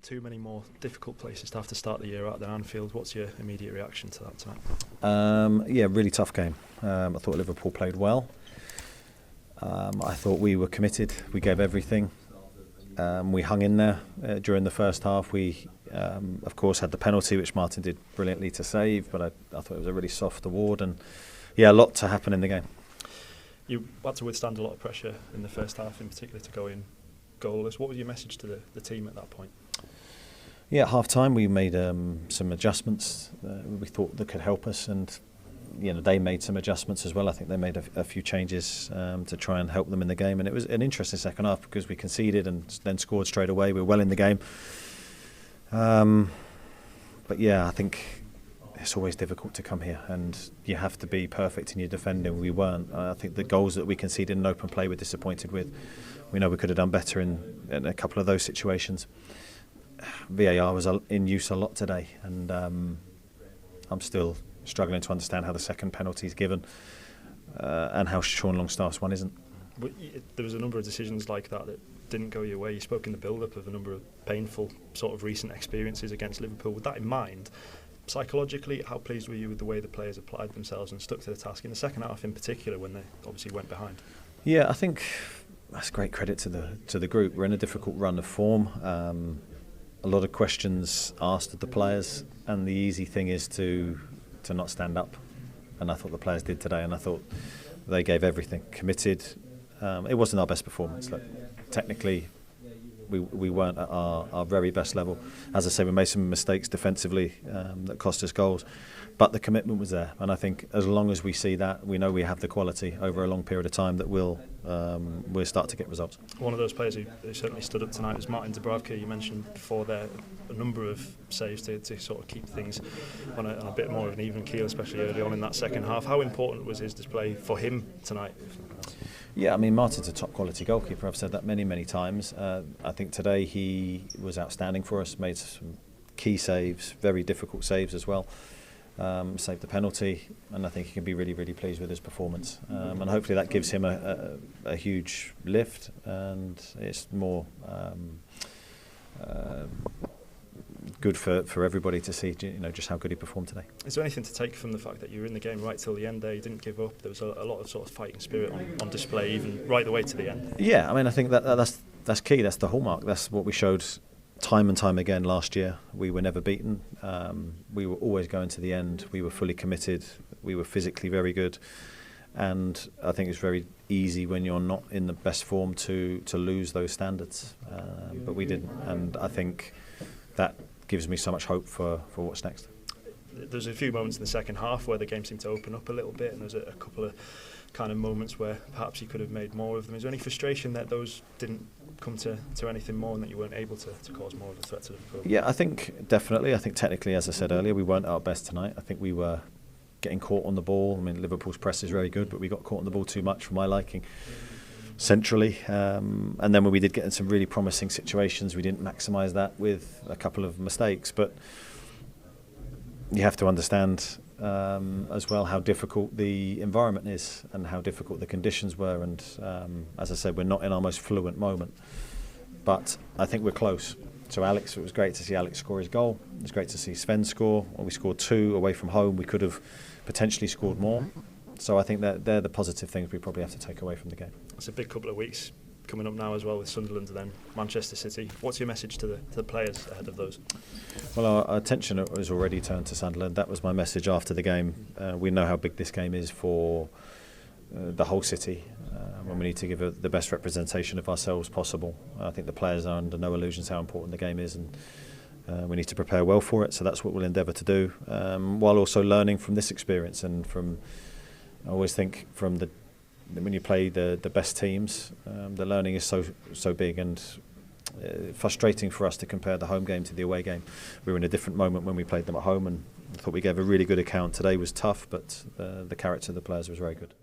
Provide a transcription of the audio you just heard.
too many more difficult places to have to start the year out than Anfield. What's your immediate reaction to that tonight? Yeah, really tough game. I thought Liverpool played well. I thought we were committed. We gave everything. We hung in there during the first half. We, of course, had the penalty, which Martin did brilliantly to save, but I thought it was a really soft award. And yeah, a lot to happen in the game. You had to withstand a lot of pressure in the first half, in particular to go in goalless. What was your message to the team at that point? Yeah, at half-time we made some adjustments we thought that could help us, and they made some adjustments as well. I think they made a few changes to try and help them in the game, and it was an interesting second half because we conceded and then scored straight away. We were well in the game. But yeah, I think it's always difficult to come here, and you have to be perfect in your defending. We weren't. I think the goals that we conceded in open play we're disappointed with. We know we could have done better in a couple of those situations. VAR was in use a lot today, and I'm still struggling to understand how the second penalty is given and how Sean Longstaff's one isn't. But there was a number of decisions like that didn't go your way. You spoke in the build-up of a number of painful sort of recent experiences against Liverpool. With that in mind, psychologically, how pleased were you with the way the players applied themselves and stuck to the task in the second half in particular when they obviously went behind? Yeah, I think that's great credit to the group. We're in a difficult run of form. A lot of questions asked of the players, and the easy thing is to not stand up. And I thought the players did today, and I thought they gave everything, committed. It wasn't our best performance. Like, technically, we weren't at our very best level. As I say, we made some mistakes defensively that cost us goals, but the commitment was there. And I think as long as we see that, we know we have the quality over a long period of time that we'll start to get results. One of those players who certainly stood up tonight was Martin Dubravka. You mentioned before there a number of saves to sort of keep things on a bit more of an even keel, especially early on in that second half. How important was his display for him tonight? Yeah, I mean, Martin's a top quality goalkeeper. I've said that many times. I think today he was outstanding for us, made some key saves, very difficult saves as well. Saved the penalty, and I think he can be really pleased with his performance. And hopefully that gives him a huge lift, and it's more good for everybody to see, just how good he performed today. Is there anything to take from the fact that you were in the game right till the end there? You didn't give up. There was a lot of sort of fighting spirit on display, even right the way to the end. Yeah, I mean, I think that's key. That's the hallmark. That's what we showed time and time again last year. We were never beaten. We were always going to the end. We were fully committed. We were physically very good. And I think it's very easy when you're not in the best form to lose those standards. But we didn't. And I think that gives me so much hope for what's next. There's a few moments in the second half where the game seemed to open up a little bit, and there's a couple of kind of moments where perhaps you could have made more of them. Is there any frustration that those didn't come to anything more and that you weren't able to cause more of a threat to Liverpool? Yeah, I think definitely. I think technically, as I said earlier, we weren't at our best tonight. I think we were getting caught on the ball. I mean, Liverpool's press is very good, but we got caught on the ball too much for my liking. Centrally, and then when we did get in some really promising situations, we didn't maximise that with a couple of mistakes. But you have to understand as well how difficult the environment is and how difficult the conditions were. And as I said, we're not in our most fluent moment, but I think we're close. So Alex, it was great to see Alex score his goal. It was great to see Sven score. Well, we scored 2 away from home. We could have potentially scored more. So I think that they're the positive things we probably have to take away from the game. It's a big couple of weeks coming up now as well with Sunderland and then Manchester City. What's your message to the players ahead of those? Well, our attention has already turned to Sunderland. That was my message after the game. We know how big this game is for the whole city, when we need to give the best representation of ourselves possible. I think the players are under no illusions how important the game is, and we need to prepare well for it. So that's what we'll endeavour to do, while also learning from this experience and from. I always think when you play the best teams, the learning is so big and frustrating for us to compare the home game to the away game. We were in a different moment when we played them at home, and I thought we gave a really good account. Today was tough, but the character of the players was very good.